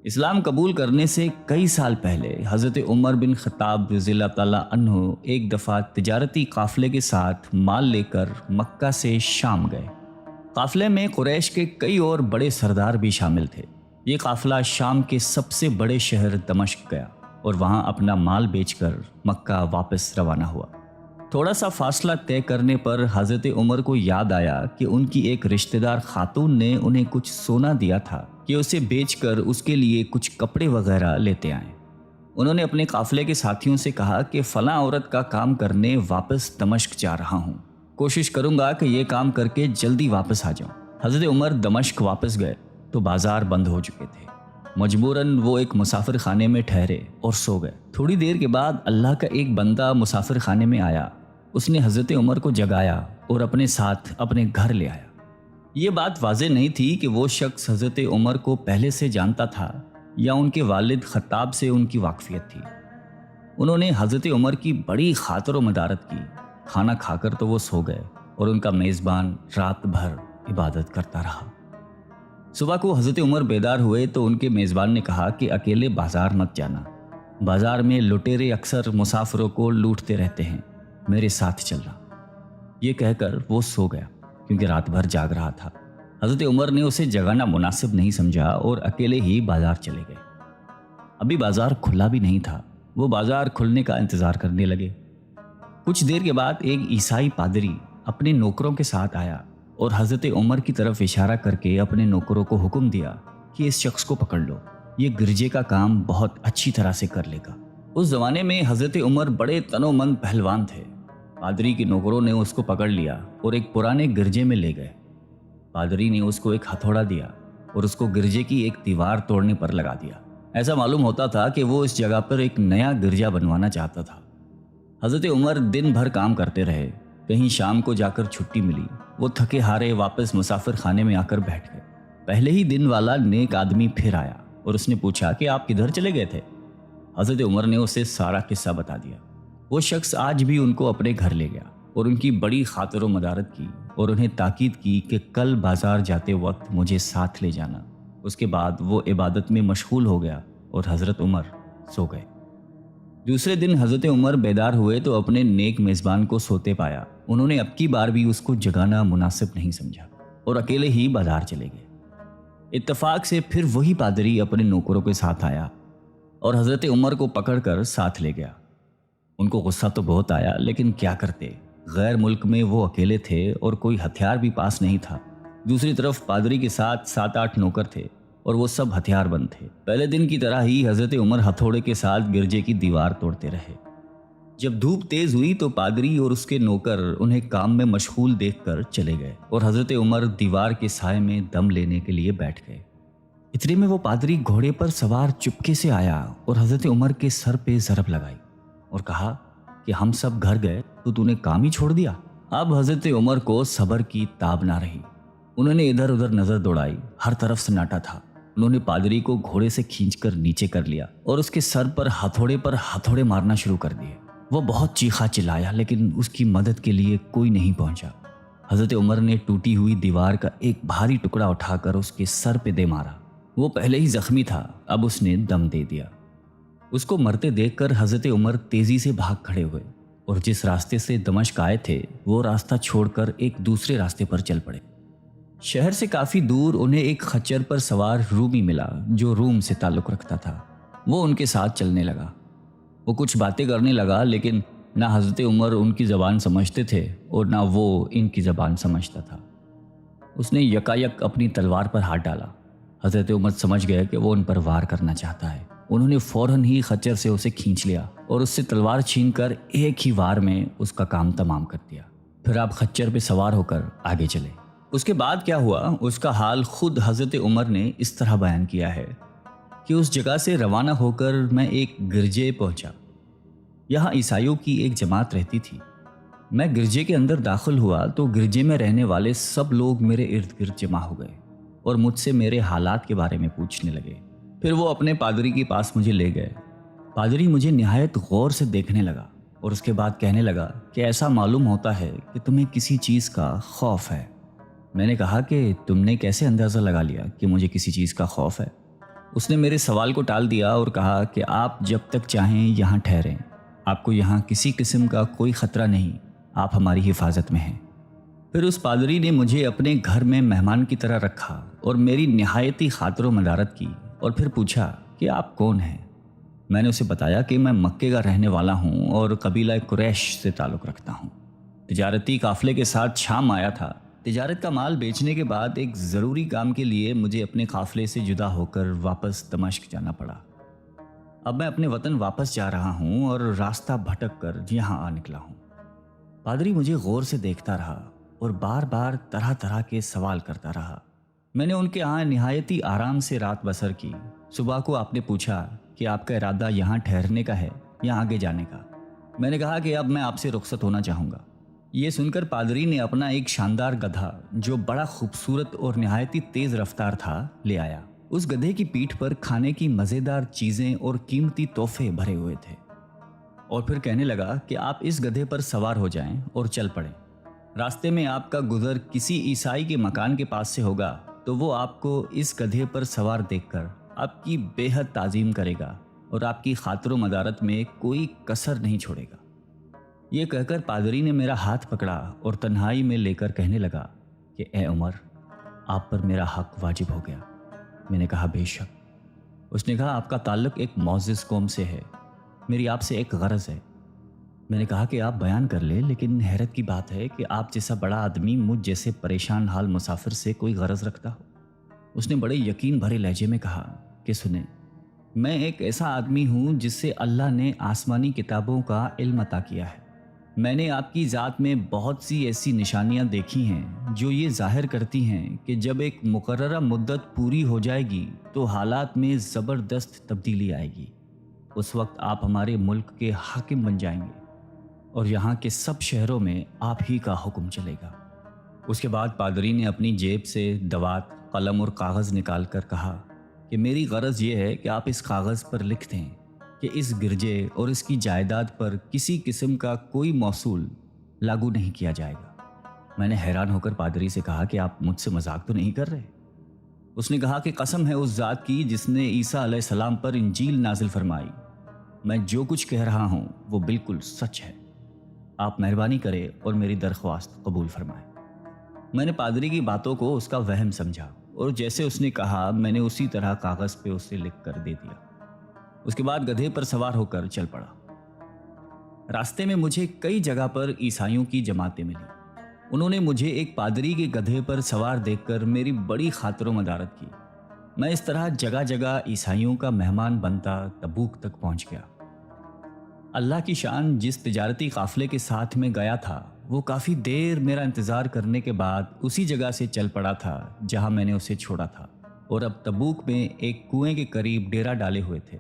اسلام قبول کرنے سے کئی سال پہلے حضرت عمر بن خطاب رضی اللہ تعالیٰ عنہ ایک دفعہ تجارتی قافلے کے ساتھ مال لے کر مکہ سے شام گئے۔ قافلے میں قریش کے کئی اور بڑے سردار بھی شامل تھے۔ یہ قافلہ شام کے سب سے بڑے شہر دمشق گیا اور وہاں اپنا مال بیچ کر مکہ واپس روانہ ہوا۔ تھوڑا سا فاصلہ طے کرنے پر حضرت عمر کو یاد آیا کہ ان کی ایک رشتہ دار خاتون نے انہیں کچھ سونا دیا تھا کہ اسے بیچ کر اس کے لیے کچھ کپڑے وغیرہ لیتے آئیں۔ انہوں نے اپنے قافلے کے ساتھیوں سے کہا کہ فلاں عورت کا کام کرنے واپس دمشق جا رہا ہوں، کوشش کروں گا کہ یہ کام کر کے جلدی واپس آ جاؤں۔ حضرت عمر دمشق واپس گئے تو بازار بند ہو چکے تھے۔ مجبوراً وہ ایک مسافر خانے میں ٹھہرے اور سو گئے۔ تھوڑی دیر کے بعد اللہ کا ایک بندہ مسافر خانے میں آیا۔ اس نے حضرت عمر کو جگایا اور اپنے ساتھ اپنے گھر لے آیا۔ یہ بات واضح نہیں تھی کہ وہ شخص حضرت عمر کو پہلے سے جانتا تھا یا ان کے والد خطاب سے ان کی واقفیت تھی۔ انہوں نے حضرت عمر کی بڑی خاطر و مدارت کی۔ کھانا کھا کر تو وہ سو گئے اور ان کا میزبان رات بھر عبادت کرتا رہا۔ صبح کو حضرت عمر بیدار ہوئے تو ان کے میزبان نے کہا کہ اکیلے بازار مت جانا، بازار میں لٹیرے اکثر مسافروں کو لوٹتے رہتے ہیں، میرے ساتھ چلنا۔ یہ کہہ کر وہ سو گیا کیونکہ رات بھر جاگ رہا تھا۔ حضرت عمر نے اسے جگانا مناسب نہیں سمجھا اور اکیلے ہی بازار چلے گئے۔ ابھی بازار کھلا بھی نہیں تھا، وہ بازار کھلنے کا انتظار کرنے لگے۔ کچھ دیر کے بعد ایک عیسائی پادری اپنے نوکروں کے ساتھ آیا اور حضرت عمر کی طرف اشارہ کر کے اپنے نوکروں کو حکم دیا کہ اس شخص کو پکڑ لو، یہ گرجے کا کام بہت اچھی طرح سے کر لے گا۔ اس زمانے میں حضرت عمر بڑے تنومند پہلوان تھے۔ پادری کے نوکروں نے اس کو پکڑ لیا اور ایک پرانے گرجے میں لے گئے۔ پادری نے اس کو ایک ہتھوڑا دیا اور اس کو گرجے کی ایک دیوار توڑنے پر لگا دیا۔ ایسا معلوم ہوتا تھا کہ وہ اس جگہ پر ایک نیا گرجا بنوانا چاہتا تھا۔ حضرت عمر دن بھر کام کرتے رہے۔ کہیں شام کو جا کر چھٹی ملی، وہ تھکے ہارے واپس مسافر خانے میں آ کر بیٹھ گئے۔ پہلے ہی دن والا نیک آدمی پھر آیا اور اس نے پوچھا کہ آپ کدھر چلے گئے تھے؟ حضرت عمر نے اسے سارا قصہ بتا دیا۔ وہ شخص آج بھی ان کو اپنے گھر لے گیا اور ان کی بڑی خاطر و مدارت کی اور انہیں تاکید کی کہ کل بازار جاتے وقت مجھے ساتھ لے جانا۔ اس کے بعد وہ عبادت میں مشغول ہو گیا اور حضرت عمر سو گئے۔ دوسرے دن حضرت عمر بیدار ہوئے تو اپنے نیک میزبان کو سوتے پایا۔ انہوں نے اب کی بار بھی اس کو جگانا مناسب نہیں سمجھا اور اکیلے ہی بازار چلے گئے۔ اتفاق سے پھر وہی پادری اپنے نوکروں کے ساتھ آیا اور حضرت عمر کو پکڑ کر ساتھ لے گیا۔ ان کو غصہ تو بہت آیا، لیکن کیا کرتے، غیر ملک میں وہ اکیلے تھے اور کوئی ہتھیار بھی پاس نہیں تھا۔ دوسری طرف پادری کے ساتھ 7-8 نوکر تھے اور وہ سب ہتھیار بند تھے۔ پہلے دن کی طرح ہی حضرت عمر ہتھوڑے کے ساتھ گرجے کی دیوار توڑتے رہے۔ جب دھوپ تیز ہوئی تو پادری اور اس کے نوکر انہیں کام میں مشغول دیکھ کر چلے گئے اور حضرت عمر دیوار کے سائے میں دم لینے کے لیے بیٹھ گئے۔ اتنے میں وہ پادری گھوڑے پر سوار چپکے سے آیا اور حضرت عمر کے سر پہ ضرب لگائی اور کہا کہ ہم سب گھر گئے تو نے کام ہی چھوڑ دیا۔ اب حضرت عمر کو صبر کی تاب نہ رہی۔ انہوں نے ادھر ادھر نظر دوڑائی، ہر طرف سناٹا تھا۔ انہوں نے پادری کو گھوڑے سے کھینچ کر نیچے کر لیا اور اس کے سر پر ہتھوڑے مارنا شروع کر دیے۔ وہ بہت چیخا چلایا لیکن اس کی مدد کے لیے کوئی نہیں پہنچا۔ حضرت عمر نے ٹوٹی ہوئی دیوار کا ایک بھاری ٹکڑا اٹھا کر اس کے سر پہ دے مارا۔ وہ پہلے ہی زخمی تھا، اب اس نے دم دے دیا۔ اس کو مرتے دیکھ کر حضرت عمر تیزی سے بھاگ کھڑے ہوئے اور جس راستے سے دمشق آئے تھے وہ راستہ چھوڑ کر ایک دوسرے راستے پر چل پڑے۔ شہر سے کافی دور انہیں ایک خچر پر سوار رومی ملا جو روم سے تعلق رکھتا تھا۔ وہ ان کے ساتھ چلنے لگا۔ وہ کچھ باتیں کرنے لگا لیکن نہ حضرت عمر ان کی زبان سمجھتے تھے اور نہ وہ ان کی زبان سمجھتا تھا۔ اس نے یکایک اپنی تلوار پر ہاتھ ڈالا۔ حضرت عمر سمجھ گئے کہ وہ ان پر وار کرنا چاہتا ہے۔ انہوں نے فوراً ہی خچر سے اسے کھینچ لیا اور اس سے تلوار چھین کر ایک ہی وار میں اس کا کام تمام کر دیا۔ پھر آپ خچر پہ سوار ہو کر آگے چلے۔ اس کے بعد کیا ہوا اس کا حال خود حضرت عمر نے اس طرح بیان کیا ہے کہ اس جگہ سے روانہ ہو کر میں ایک گرجے پہنچا۔ یہاں عیسائیوں کی ایک جماعت رہتی تھی۔ میں گرجے کے اندر داخل ہوا تو گرجے میں رہنے والے سب لوگ میرے ارد گرد جمع ہو گئے اور مجھ سے میرے حالات کے بارے میں پوچھنے لگے۔ پھر وہ اپنے پادری کے پاس مجھے لے گئے۔ پادری مجھے نہایت غور سے دیکھنے لگا اور اس کے بعد کہنے لگا کہ ایسا معلوم ہوتا ہے کہ تمہیں کسی چیز کا خوف ہے۔ میں نے کہا کہ تم نے کیسے اندازہ لگا لیا کہ مجھے کسی چیز کا خوف ہے؟ اس نے میرے سوال کو ٹال دیا اور کہا کہ آپ جب تک چاہیں یہاں ٹھہریں، آپ کو یہاں کسی قسم کا کوئی خطرہ نہیں، آپ ہماری حفاظت میں ہیں۔ پھر اس پادری نے مجھے اپنے گھر میں مہمان کی طرح رکھا اور میری نہایتی خاطر و مدارت کی، اور پھر پوچھا کہ آپ کون ہیں؟ میں نے اسے بتایا کہ میں مکے کا رہنے والا ہوں اور قبیلہ قریش سے تعلق رکھتا ہوں۔ تجارتی قافلے کے ساتھ شام آیا تھا۔ تجارت کا مال بیچنے کے بعد ایک ضروری کام کے لیے مجھے اپنے قافلے سے جدا ہو کر واپس دمشق جانا پڑا۔ اب میں اپنے وطن واپس جا رہا ہوں اور راستہ بھٹک کر یہاں آ نکلا ہوں۔ پادری مجھے غور سے دیکھتا رہا اور بار بار طرح طرح کے سوال کرتا رہا۔ میں نے ان کے ہاں نہایتی آرام سے رات بسر کی۔ صبح کو آپ نے پوچھا کہ آپ کا ارادہ یہاں ٹھہرنے کا ہے یا آگے جانے کا؟ میں نے کہا کہ اب میں آپ سے رخصت ہونا چاہوں گا۔ یہ سن کر پادری نے اپنا ایک شاندار گدھا جو بڑا خوبصورت اور نہایتی تیز رفتار تھا لے آیا۔ اس گدھے کی پیٹھ پر کھانے کی مزیدار چیزیں اور قیمتی تحفے بھرے ہوئے تھے، اور پھر کہنے لگا کہ آپ اس گدھے پر سوار ہو جائیں اور چل پڑیں۔ راستے میں آپ کا گزر کسی عیسائی کے مکان کے پاس سے ہوگا تو وہ آپ کو اس گدھے پر سوار دیکھ کر آپ کی بے حد تعظیم کرے گا اور آپ کی خاطر و مدارت میں کوئی کسر نہیں چھوڑے گا۔ یہ کہہ کر پادری نے میرا ہاتھ پکڑا اور تنہائی میں لے کر کہنے لگا کہ اے عمر، آپ پر میرا حق واجب ہو گیا۔ میں نے کہا بے شک۔ اس نے کہا آپ کا تعلق ایک معزز قوم سے ہے، میری آپ سے ایک غرض ہے۔ میں نے کہا کہ آپ بیان کر لیں، لیکن حیرت کی بات ہے کہ آپ جیسا بڑا آدمی مجھ جیسے پریشان حال مسافر سے کوئی غرض رکھتا ہو۔ اس نے بڑے یقین بھرے لہجے میں کہا کہ سنیں، میں ایک ایسا آدمی ہوں جس سے اللہ نے آسمانی کتابوں کا علم عطا کیا ہے۔ میں نے آپ کی ذات میں بہت سی ایسی نشانیاں دیکھی ہیں جو یہ ظاہر کرتی ہیں کہ جب ایک مقررہ مدت پوری ہو جائے گی تو حالات میں زبردست تبدیلی آئے گی۔ اس وقت آپ ہمارے ملک کے حاکم بن جائیں گے اور یہاں کے سب شہروں میں آپ ہی کا حکم چلے گا۔ اس کے بعد پادری نے اپنی جیب سے دوات، قلم اور کاغذ نکال کر کہا کہ میری غرض یہ ہے کہ آپ اس کاغذ پر لکھ دیں کہ اس گرجے اور اس کی جائیداد پر کسی قسم کا کوئی موصول لاگو نہیں کیا جائے گا۔ میں نے حیران ہو کر پادری سے کہا کہ آپ مجھ سے مذاق تو نہیں کر رہے؟ اس نے کہا کہ قسم ہے اس ذات کی جس نے عیسیٰ علیہ السلام پر انجیل نازل فرمائی، میں جو کچھ کہہ رہا ہوں وہ بالکل سچ ہے۔ آپ مہربانی کریں اور میری درخواست قبول فرمائیں۔ میں نے پادری کی باتوں کو اس کا وہم سمجھا اور جیسے اس نے کہا میں نے اسی طرح کاغذ پہ اسے لکھ کر دے دیا۔ اس کے بعد گدھے پر سوار ہو کر چل پڑا۔ راستے میں مجھے کئی جگہ پر عیسائیوں کی جماعتیں ملی۔ انہوں نے مجھے ایک پادری کے گدھے پر سوار دیکھ کر میری بڑی خاطر و مدارت کی۔ میں اس طرح جگہ جگہ عیسائیوں کا مہمان بنتا تبوک تک پہنچ گیا۔ اللہ کی شان، جس تجارتی قافلے کے ساتھ میں گیا تھا وہ کافی دیر میرا انتظار کرنے کے بعد اسی جگہ سے چل پڑا تھا جہاں میں نے اسے چھوڑا تھا، اور اب تبوک میں ایک کنویں کے قریب ڈیرا ڈالے ہوئے تھے۔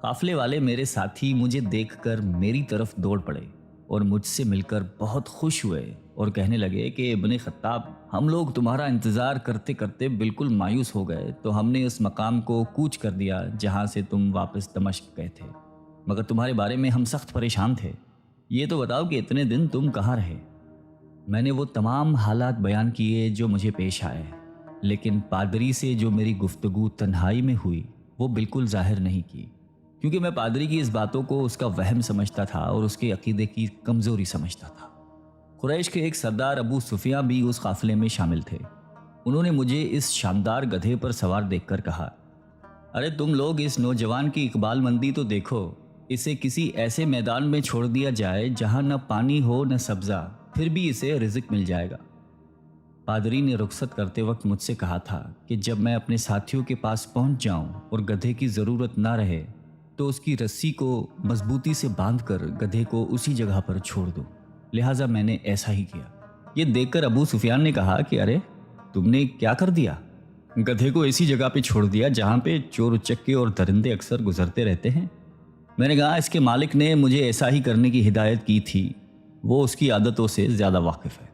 قافلے والے میرے ساتھی مجھے دیکھ کر میری طرف دوڑ پڑے اور مجھ سے مل کر بہت خوش ہوئے اور کہنے لگے کہ ابن خطاب، ہم لوگ تمہارا انتظار کرتے کرتے بالکل مایوس ہو گئے تو ہم نے اس مقام کو کوچ کر دیا جہاں سے تم واپس دمشق گئے تھے، مگر تمہارے بارے میں ہم سخت پریشان تھے۔ یہ تو بتاؤ کہ اتنے دن تم کہاں رہے؟ میں نے وہ تمام حالات بیان کیے جو مجھے پیش آئے، لیکن پادری سے جو میری گفتگو تنہائی میں ہوئی وہ بالکل ظاہر نہیں کی، کیونکہ میں پادری کی اس باتوں کو اس کا وہم سمجھتا تھا اور اس کے عقیدے کی کمزوری سمجھتا تھا۔ قریش کے ایک سردار ابو سفیان بھی اس قافلے میں شامل تھے۔ انہوں نے مجھے اس شاندار گدھے پر سوار دیکھ کر کہا، ارے تم لوگ اس نوجوان کی اقبال مندی تو دیکھو، اسے کسی ایسے میدان میں چھوڑ دیا جائے جہاں نہ پانی ہو نہ سبزہ، پھر بھی اسے رزق مل جائے گا۔ پادری نے رخصت کرتے وقت مجھ سے کہا تھا کہ جب میں اپنے ساتھیوں کے پاس پہنچ جاؤں اور گدھے کی ضرورت نہ رہے تو اس کی رسی کو مضبوطی سے باندھ کر گدھے کو اسی جگہ پر چھوڑ دوں، لہٰذا میں نے ایسا ہی کیا۔ یہ دیکھ کر ابو سفیان نے کہا کہ ارے تم نے کیا کر دیا؟ گدھے کو ایسی جگہ پہ چھوڑ دیا جہاں پہ چور اچکے اور درندے اکثر گزرتے رہتے ہیں۔ میں نے کہا اس کے مالک نے مجھے ایسا ہی کرنے کی ہدایت کی تھی، وہ اس کی عادتوں سے زیادہ واقف ہے۔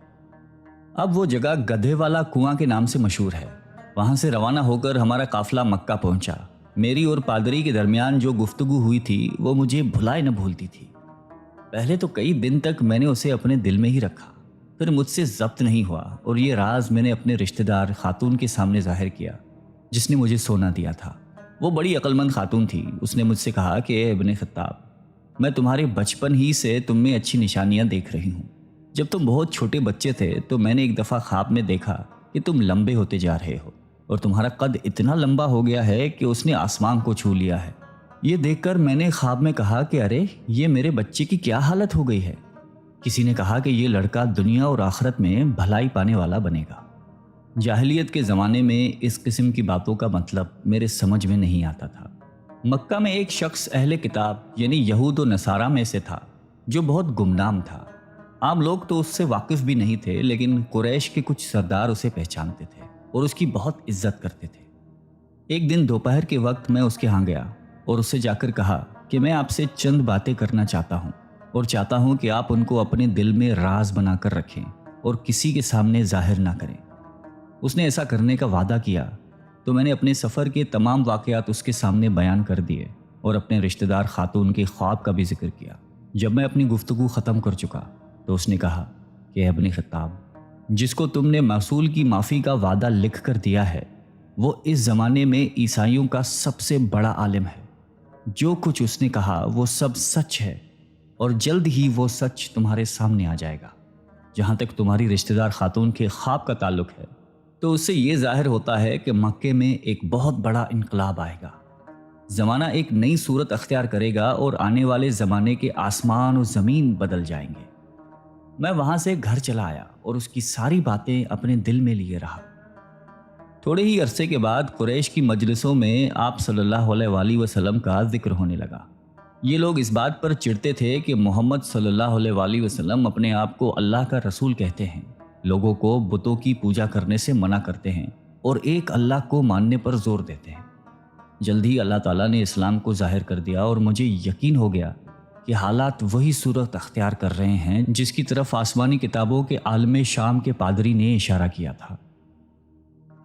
اب وہ جگہ گدھے والا کنواں کے نام سے مشہور ہے۔ وہاں سے روانہ ہو کر ہمارا قافلہ مکہ پہنچا۔ میری اور پادری کے درمیان جو گفتگو ہوئی تھی وہ مجھے بھلائے نہ بھولتی تھی۔ پہلے تو کئی دن تک میں نے اسے اپنے دل میں ہی رکھا، پھر مجھ سے ضبط نہیں ہوا اور یہ راز میں نے اپنے رشتہ دار خاتون کے سامنے ظاہر کیا جس نے مجھے سونا دیا تھا۔ وہ بڑی عقلمند خاتون تھی. اس نے مجھ سے کہا کہ اے ابن خطاب، میں تمہارے بچپن ہی سے تم میں اچھی نشانیاں دیکھ رہی ہوں. جب تم بہت چھوٹے بچے تھے تو میں نے ایک دفعہ خواب میں دیکھا کہ تم لمبے ہوتے جا رہے ہو اور تمہارا قد اتنا لمبا ہو گیا ہے کہ اس نے آسمان کو چھو لیا ہے. یہ دیکھ کر میں نے خواب میں کہا کہ ارے یہ میرے بچے کی کیا حالت ہو گئی ہے. کسی نے کہا کہ یہ لڑکا دنیا اور آخرت میں بھلائی پانے والا بنے گا. جاہلیت کے زمانے میں اس قسم کی باتوں کا مطلب میرے سمجھ میں نہیں آتا تھا. مکہ میں ایک شخص اہل کتاب یعنی یہود و نصارہ میں سے تھا جو بہت گمنام تھا. عام لوگ تو اس سے واقف بھی نہیں تھے، لیکن قریش کے کچھ سردار اسے پہچانتے تھے اور اس کی بہت عزت کرتے تھے. ایک دن دوپہر کے وقت میں اس کے ہاں گیا اور اسے جا کر کہا کہ میں آپ سے چند باتیں کرنا چاہتا ہوں اور چاہتا ہوں کہ آپ ان کو اپنے دل میں راز بنا کر رکھیں اور کسی کے سامنے ظاہر نہ کریں. اس نے ایسا کرنے کا وعدہ کیا تو میں نے اپنے سفر کے تمام واقعات اس کے سامنے بیان کر دیے اور اپنے رشتہ دار خاتون کے خواب کا بھی ذکر کیا. جب میں اپنی گفتگو ختم کر چکا تو اس نے کہا کہ ابن خطاب، جس کو تم نے موصول کی معافی کا وعدہ لکھ کر دیا ہے وہ اس زمانے میں عیسائیوں کا سب سے بڑا عالم ہے. جو کچھ اس نے کہا وہ سب سچ ہے اور جلد ہی وہ سچ تمہارے سامنے آ جائے گا. جہاں تک تمہاری رشتہ دار خاتون کے خواب کا تعلق ہے تو اس سے یہ ظاہر ہوتا ہے کہ مکے میں ایک بہت بڑا انقلاب آئے گا. زمانہ ایک نئی صورت اختیار کرے گا اور آنے والے زمانے کے آسمان و زمین بدل جائیں گے. میں وہاں سے گھر چلا آیا اور اس کی ساری باتیں اپنے دل میں لیے رہا. تھوڑے ہی عرصے کے بعد قریش کی مجلسوں میں آپ صلی اللہ علیہ وآلہ وسلم کا ذکر ہونے لگا. یہ لوگ اس بات پر چڑھتے تھے کہ محمد صلی اللہ علیہ وآلہ وسلم اپنے آپ کو اللہ کا رسول کہتے ہیں، لوگوں کو بتوں کی پوجا کرنے سے منع کرتے ہیں اور ایک اللہ کو ماننے پر زور دیتے ہیں. جلد ہی اللہ تعالیٰ نے اسلام کو ظاہر کر دیا اور مجھے یقین ہو گیا کہ حالات وہی صورت اختیار کر رہے ہیں جس کی طرف آسمانی کتابوں کے عالم شام کے پادری نے اشارہ کیا تھا.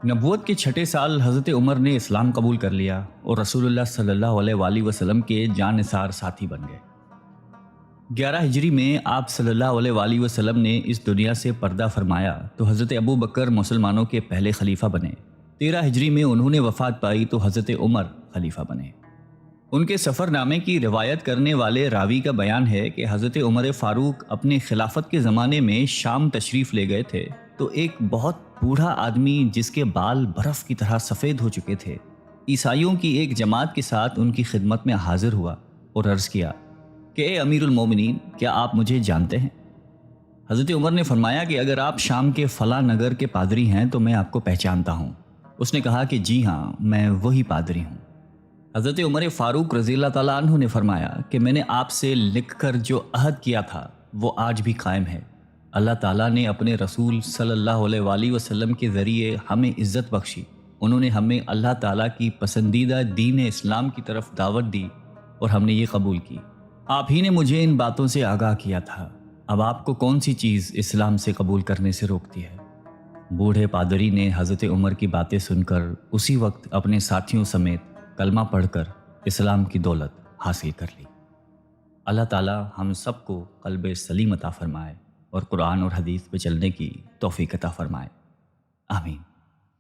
نبوت کے 6 سال حضرت عمر نے اسلام قبول کر لیا اور رسول اللہ صلی اللہ علیہ وآلہ وسلم کے جان نثار ساتھی بن گئے. 11 ہجری میں آپ صلی اللہ علیہ وآلہ وسلم نے اس دنیا سے پردہ فرمایا تو حضرت ابو بکر مسلمانوں کے پہلے خلیفہ بنے. 13 ہجری میں انہوں نے وفات پائی تو حضرت عمر خلیفہ بنے. ان کے سفر نامے کی روایت کرنے والے راوی کا بیان ہے کہ حضرت عمر فاروق اپنے خلافت کے زمانے میں شام تشریف لے گئے تھے تو ایک بہت بوڑھا آدمی جس کے بال برف کی طرح سفید ہو چکے تھے عیسائیوں کی ایک جماعت کے ساتھ ان کی خدمت میں حاضر ہوا اور عرض کیا کہ اے امیر المومنین، کیا آپ مجھے جانتے ہیں؟ حضرت عمر نے فرمایا کہ اگر آپ شام کے فلاں نگر کے پادری ہیں تو میں آپ کو پہچانتا ہوں. اس نے کہا کہ جی ہاں، میں وہی پادری ہوں. حضرت عمر فاروق رضی اللہ تعالیٰ عنہ نے فرمایا کہ میں نے آپ سے لکھ کر جو عہد کیا تھا وہ آج بھی قائم ہے. اللہ تعالیٰ نے اپنے رسول صلی اللہ علیہ وآلہ وسلم کے ذریعے ہمیں عزت بخشی. انہوں نے ہمیں اللہ تعالیٰ کی پسندیدہ دین اسلام کی طرف دعوت دی اور ہم نے یہ قبول کی. آپ ہی نے مجھے ان باتوں سے آگاہ کیا تھا. اب آپ کو کون سی چیز اسلام سے قبول کرنے سے روکتی ہے؟ بوڑھے پادری نے حضرت عمر کی باتیں سن کر اسی وقت اپنے ساتھیوں سمیت کلمہ پڑھ کر اسلام کی دولت حاصل کر لی. اللہ تعالیٰ ہم سب کو قلب سلیم عطا فرمائے اور قرآن اور حدیث پہ چلنے کی توفیق عطا فرمائے. آمین.